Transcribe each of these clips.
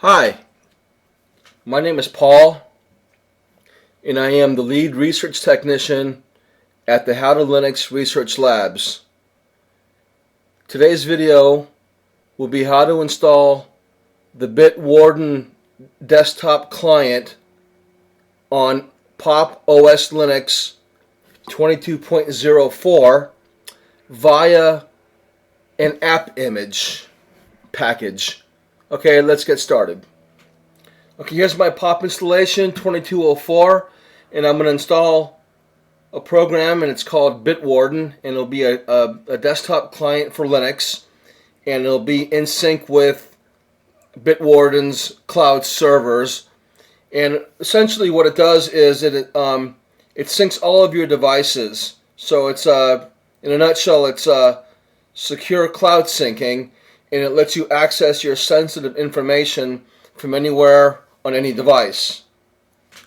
Hi, my name is Paul, and I am the lead research technician at the How to Linux Research Labs. Today's video will be how to install the Bitwarden desktop client on Pop! OS Linux 22.04 via an app image package. Okay, let's get started. Okay, here's my POP installation 2204, and I'm going to install a program, and it's called Bitwarden, and it'll be a desktop client for Linux, and it'll be in sync with Bitwarden's cloud servers. And essentially what it does is it syncs all of your devices. So it's in a nutshell, it's secure cloud syncing, and it lets you access your sensitive information from anywhere on any device.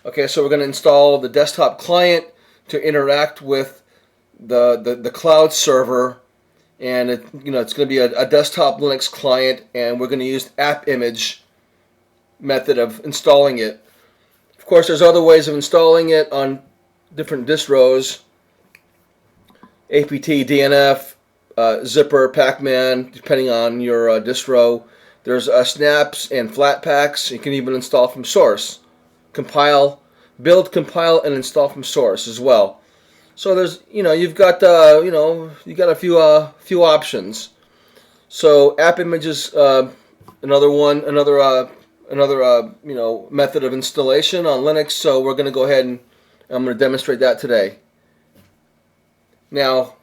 Okay, so we're going to install the desktop client to interact with the cloud server, and it's going to be a desktop Linux client, and we're going to use the app image method of installing it. Of course, there's other ways of installing it on different distros: APT, DNF, Zipper, Pacman, depending on your distro. There's snaps and Flatpaks. You can even install from source. Build, compile, and install from source as well. So there's, you've got, you got a few options. So app image is another method of installation on Linux. So we're going to go ahead and I'm going to demonstrate that today. Now,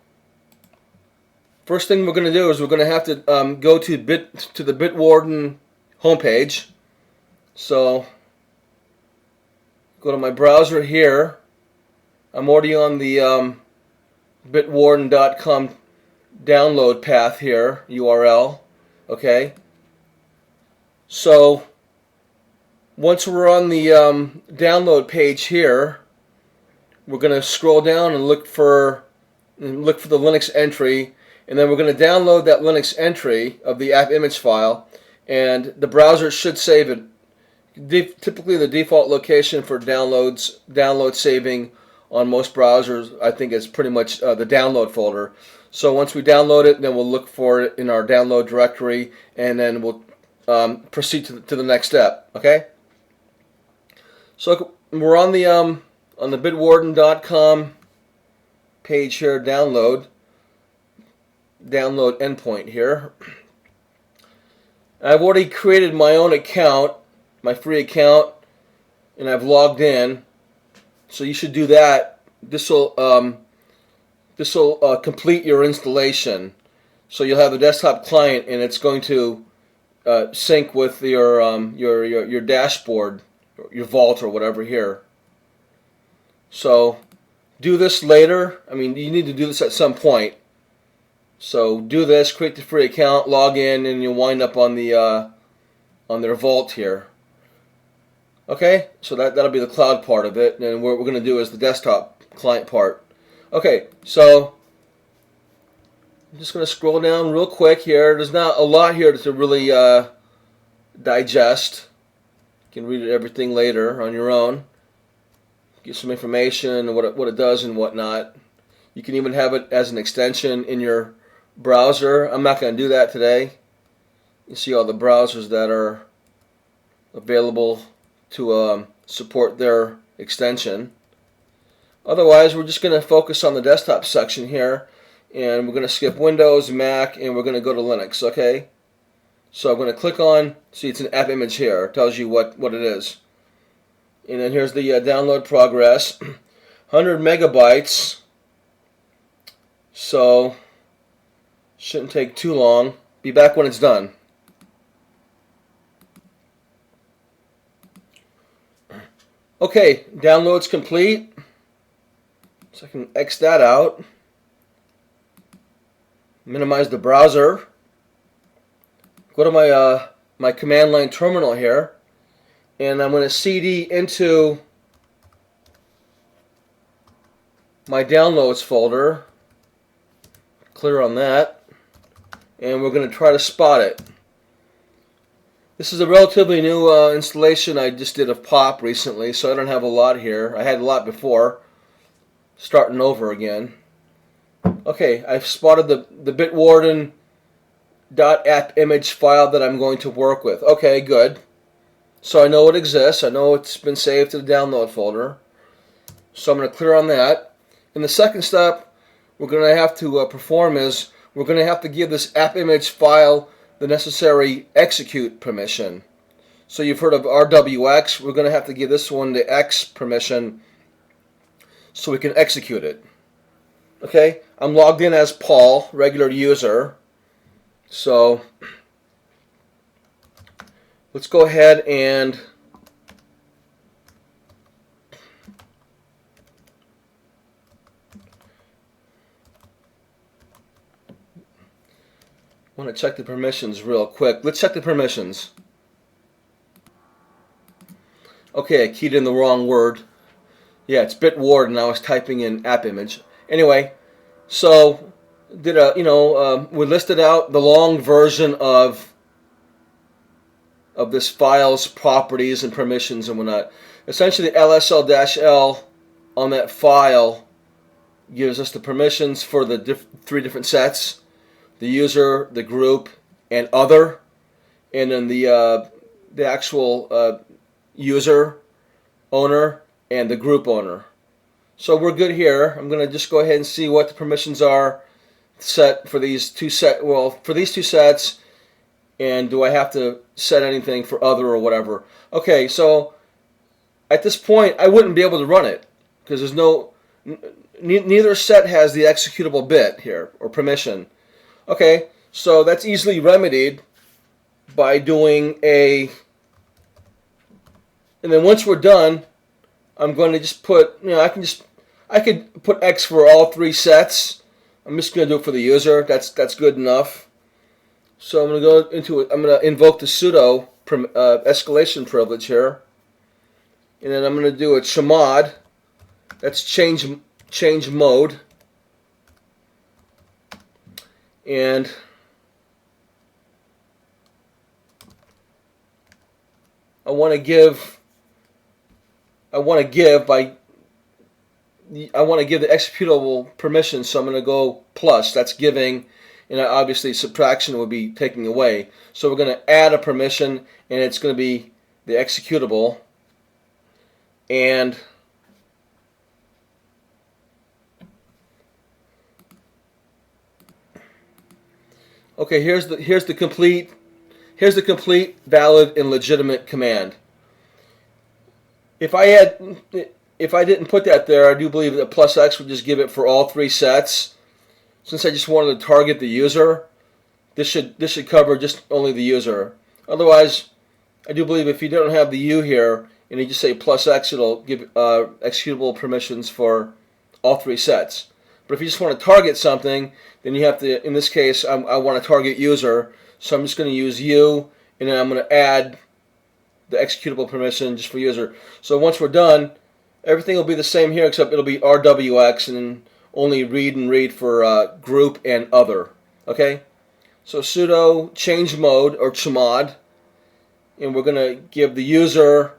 first thing we're going to do is we're going to have to go to the Bitwarden homepage. So go to my browser here. I'm already on the bitwarden.com download path here, URL. Okay. So once we're on the download page here, we're going to scroll down and look for the Linux entry. And then we're going to download that Linux entry of the app image file, and the browser should save it. Typically, the default location for download saving on most browsers, I think, is pretty much the download folder. So once we download it, then we'll look for it in our download directory, and then we'll proceed to the next step. Okay. So we're on the bitwarden.com page here, download endpoint here. I've already created my own account, my free account, and I've logged in. So you should do that. This will complete your installation. So you'll have a desktop client, and it's going to sync with your dashboard, your vault, or whatever here. So do this later. I mean, you need to do this at some point. So do this, create the free account, log in, and you'll wind up on their vault here. Okay, so that'll be the cloud part of it, and what we're going to do is the desktop client part. Okay, so I'm just going to scroll down real quick here. There's not a lot here to really digest. You can read everything later on your own. Get some information, what it does and whatnot. You can even have it as an extension in your browser. I'm not going to do that today. You see all the browsers that are available to support their extension. Otherwise, we're just going to focus on the desktop section here, and we're going to skip Windows, Mac, and we're going to go to Linux. Okay. So I'm going to click on. See, it's an app image here. It tells you what it is. And then here's the download progress. 100 megabytes. So shouldn't take too long. Be back when it's done. Okay, download's complete. So I can X that out. Minimize the browser. Go to my command line terminal here, and I'm going to CD into my downloads folder. Clear on that. And we're going to try to spot it. This is a relatively new installation I just did of pop recently, so I don't have a lot here. I had a lot before, starting over again. Okay, I've spotted the Bitwarden .app image file that I'm going to work with. Okay, good. So I know it exists. I know it's been saved to the download folder. So I'm going to clear on that. And the second step we're going to have to perform is we're going to have to give this app image file the necessary execute permission. So you've heard of RWX. We're going to have to give this one the X permission so we can execute it. Okay, I'm logged in as Paul, regular user. So let's go ahead and I want to check the permissions real quick. Let's check the permissions. Okay, I keyed in the wrong word. Yeah, it's Bitwarden. I was typing in app image. Anyway, so we listed out the long version of this file's properties and permissions and whatnot. Essentially, the LSL-L on that file gives us the permissions for the three different sets: the user, the group, and other. And then the actual user, owner, and the group owner. So we're good here. I'm going to just go ahead and see what the permissions are set for these two sets, and do I have to set anything for other or whatever. Okay, so at this point I wouldn't be able to run it because there's neither set has the executable bit here or permission. Okay, so that's easily remedied by doing and then once we're done, I'm going to just put, I could put X for all three sets. I'm just going to do it for the user. That's good enough. So I'm going to go into it. I'm going to invoke the sudo escalation privilege here, and then I'm going to do a chmod. That's change mode, and I want to give the executable permission, so I'm going to go plus. That's giving, and obviously subtraction would be taking away. So we're going to add a permission, and it's going to be the executable. And okay, here's the complete valid and legitimate command. If I didn't put that there, I do believe that plus X would just give it for all three sets. Since I just wanted to target the user, this should cover just only the user. Otherwise, I do believe if you don't have the U here and you just say plus X, it'll give executable permissions for all three sets. But if you just want to target something, then you have to, in this case, I want to target user, so I'm just going to use U, and then I'm going to add the executable permission just for user. So once we're done, everything will be the same here, except it'll be RWX and only read for group and other. Okay? So sudo change mode or chmod, and we're going to give the user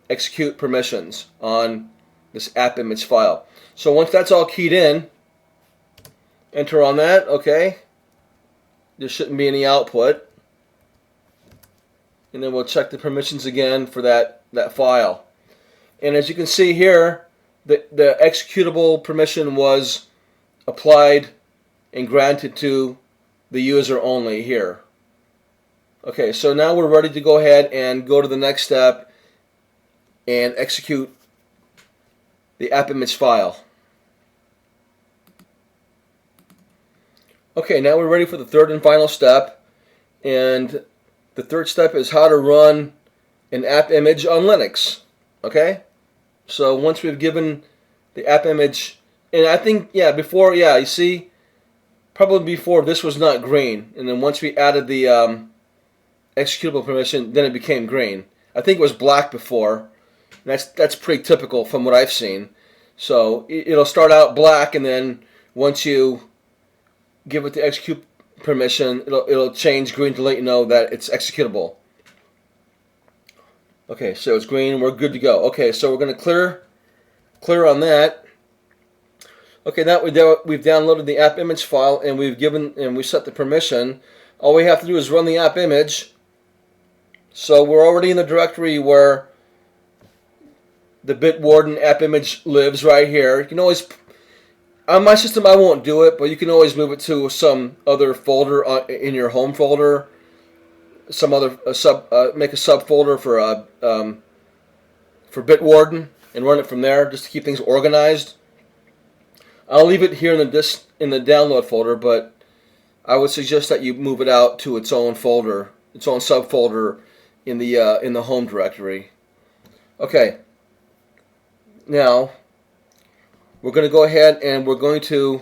execute permissions on this app image file. So once that's all keyed in, enter on that. Okay? There shouldn't be any output. And then we'll check the permissions again for that file. And as you can see here, the executable permission was applied and granted to the user only here. Okay, so now we're ready to go ahead and go to the next step and execute the app image file. Okay, now we're ready for the third and final step, and the third step is how to run an app image on Linux. Okay? So once we've given the app image, and I think, before, you see, probably before this was not green, and then once we added the executable permission, then it became green. I think it was black before, and that's pretty typical from what I've seen. So it'll start out black, and then once you give it the permission, it'll change green to let you know that it's executable. Okay, so it's green. We're good to go. Okay, so we're going to clear on that. Okay, now we've downloaded the app image file and we set the permission. All we have to do is run the app image. So we're already in the directory where the Bitwarden app image lives right here. You can always, on my system I won't do it, but you can always move it to some other folder in your home folder. Some other make a subfolder for Bitwarden and run it from there just to keep things organized. I'll leave it here in the download folder, but I would suggest that you move it out to its own folder, its own subfolder in the home directory. Okay. Now we're going to go ahead and we're going to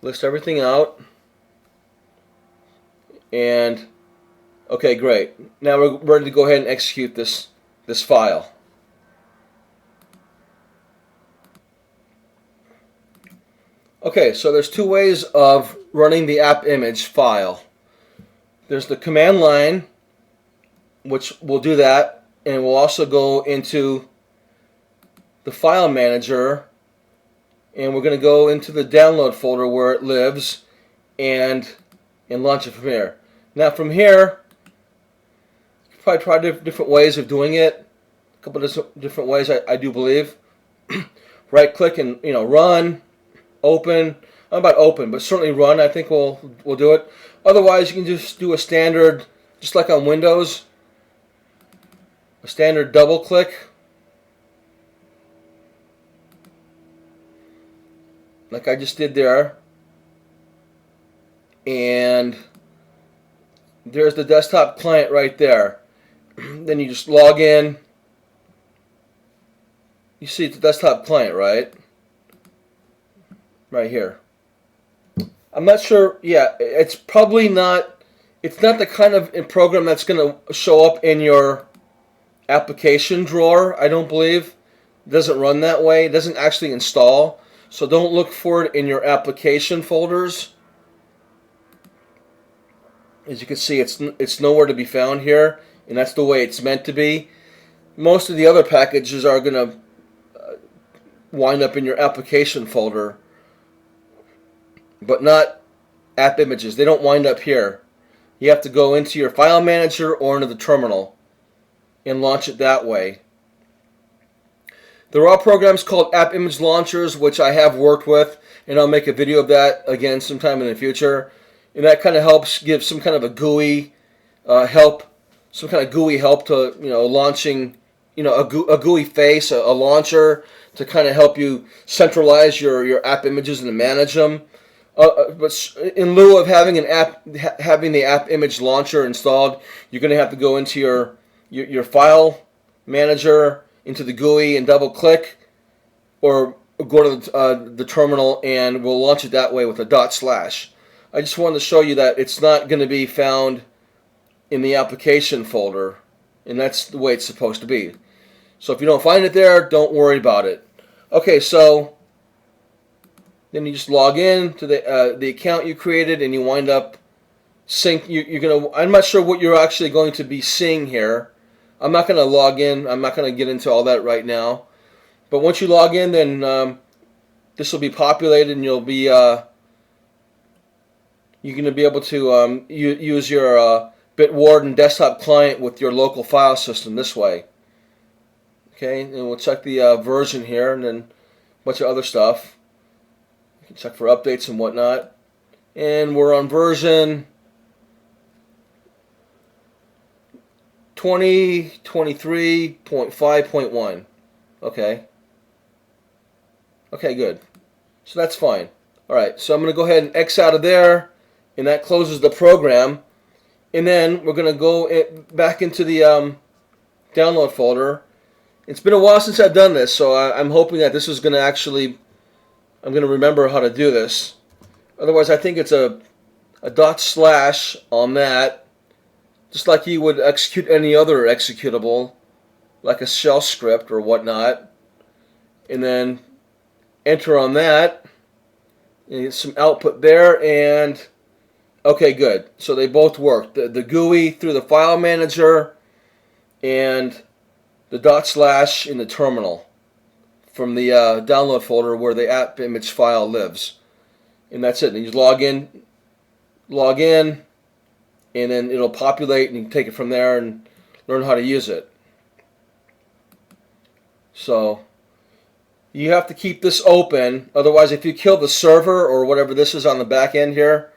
list everything out. And okay, great. Now we're ready to go ahead and execute this file. Okay, so there's two ways of running the app image file. There's the command line, which will do that, and we'll also go into the file manager, and we're going to go into the download folder where it lives and launch it from here. Now from here, you can probably try different ways of doing it. A couple of different ways, I do believe. Right click and run. Open. Not about open, but certainly run. I think we'll do it. Otherwise, you can just do a standard, just like on Windows, a standard double click, like I just did there, and there's the desktop client right there. Then you just log in. You see it's the desktop client, right? Right here. I'm not sure. Yeah, it's probably not. It's not the kind of program that's going to show up in your application drawer. I don't believe. It doesn't run that way. It doesn't actually install. So don't look for it in your application folders. As you can see, it's nowhere to be found here, and that's the way it's meant to be. Most of the other packages are going to wind up in your application folder, but not app images. They don't wind up here. You have to go into your file manager or into the terminal and launch it that way. There are programs called app image launchers, which I have worked with, and I'll make a video of that again sometime in the future. And that kind of helps give some kind of a GUI help, some kind of GUI help to launching, a GUI face, a launcher to kind of help you centralize your app images and to manage them. But in lieu of having the app image launcher installed, you're going to have to go into your file manager, into the GUI, and double click, or go to the terminal, and we'll launch it that way with a /. I just wanted to show you that it's not going to be found in the application folder, and that's the way it's supposed to be. So if you don't find it there, don't worry about it. Okay, so then you just log in to the account you created, and you wind up I'm not sure what you're actually going to be seeing here. I'm not going to log in. I'm not going to get into all that right now. But once you log in, then this will be populated, and you'll be you're going to be able to use your Bitwarden desktop client with your local file system this way. Okay, and we'll check the version here, and then a bunch of other stuff. You can check for updates and whatnot. And we're on version 2023.5.1. Okay. Okay, good. So that's fine. Alright, so I'm going to go ahead and X out of there, and that closes the program. And then we're going to go back into the download folder. It's been a while since I've done this, so I'm hoping that this is going to actually, I'm going to remember how to do this. Otherwise, I think it's a / on that, just like you would execute any other executable, like a shell script or whatnot. And then enter on that. And get some output there, and okay, good. So they both work. The GUI through the file manager and the / in the terminal from the download folder where the app image file lives. And that's it. And you log in, and then it'll populate, and you can take it from there and learn how to use it. So you have to keep this open. Otherwise, if you kill the server or whatever this is on the back end here,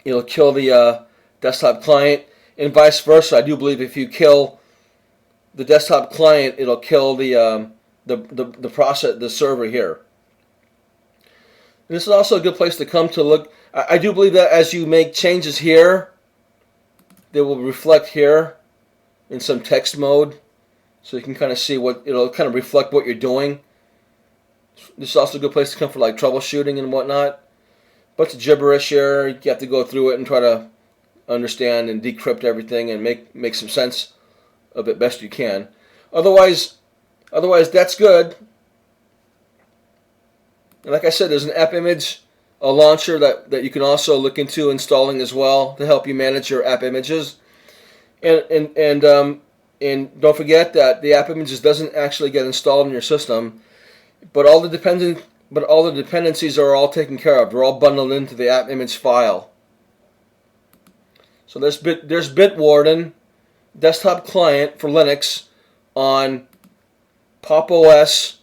it'll kill the desktop client, and vice versa. I do believe if you kill the desktop client, it'll kill the server here. And this is also a good place to come to look. I do believe that as you make changes here, they will reflect here in some text mode, so you can kind of see what it'll kind of reflect what you're doing. This is also a good place to come for like troubleshooting and whatnot. Bunch of gibberish here. You have to go through it and try to understand and decrypt everything and make some sense of it best you can. Otherwise that's good. And like I said, there's an app image, a launcher that you can also look into installing as well to help you manage your app images. And don't forget that the app images doesn't actually get installed in your system, but all the dependencies are all taken care of. They're all bundled into the app image file. So there's Bitwarden desktop client for Linux on Pop! OS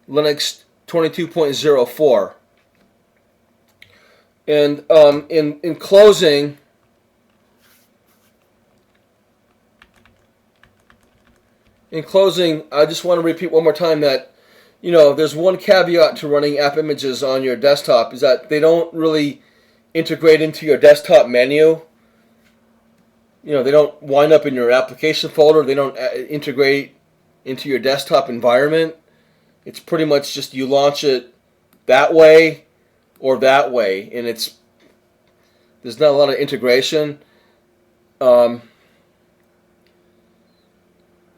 Linux 22.04. And in closing, I just want to repeat one more time that, there's one caveat to running app images on your desktop, is that they don't really integrate into your desktop menu. They don't wind up in your application folder. They don't integrate into your desktop environment. It's pretty much just you launch it that way or that way, and there's not a lot of integration.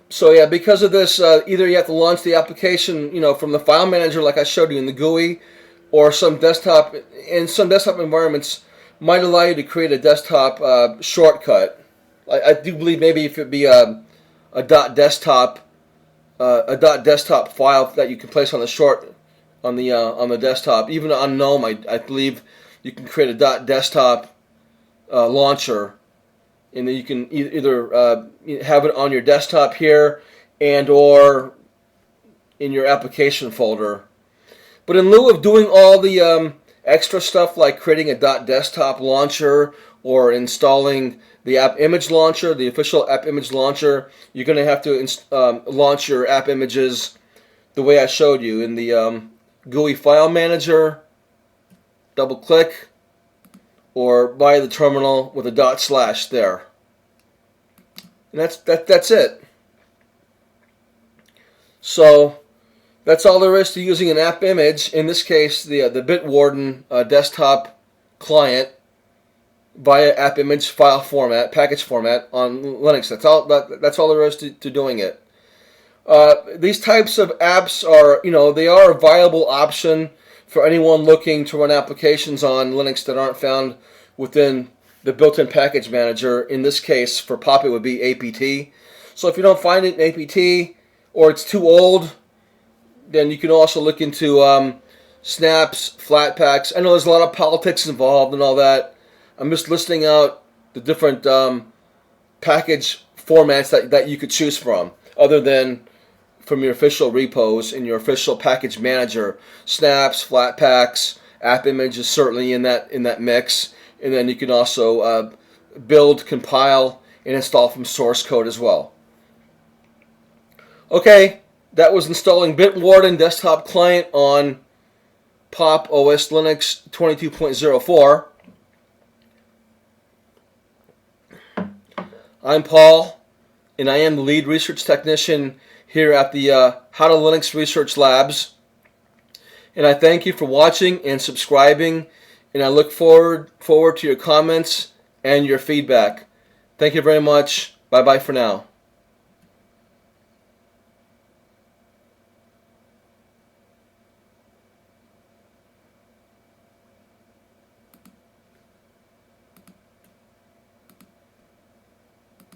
So yeah, because of this, either you have to launch the application, from the file manager like I showed you in the GUI, or some desktop environments might allow you to create a desktop shortcut. I do believe maybe if it be a .desktop file that you can place on the desktop. Even on GNOME, I believe you can create a .desktop launcher, and then you can either have it on your desktop here and or in your application folder. But in lieu of doing all the extra stuff like creating a .desktop launcher or installing the app image launcher, the official app image launcher, you're going to have to launch your app images the way I showed you in the GUI file manager, double click, or via the terminal with a / there. And that's it. So that's all there is to using an app image. In this case, the Bitwarden desktop client via app image file format, package format on Linux. That's all there is to doing it. These types of apps are, they are a viable option for anyone looking to run applications on Linux that aren't found within the built-in package manager. In this case, for Pop, it would be APT. So if you don't find it in APT, or it's too old, then you can also look into snaps, flatpaks. I know there's a lot of politics involved and all that. I'm just listing out the different package formats that you could choose from, other than from your official repos in your official package manager. Snaps, flatpaks, app images certainly in that mix, and then you can also build, compile, and install from source code as well. Okay, that was installing Bitwarden desktop client on Pop! OS Linux 22.04. I'm Paul, and I am the lead research technician here at the How to Linux Research Labs. And I thank you for watching and subscribing, and I look forward to your comments and your feedback. Thank you very much. Bye-bye for now.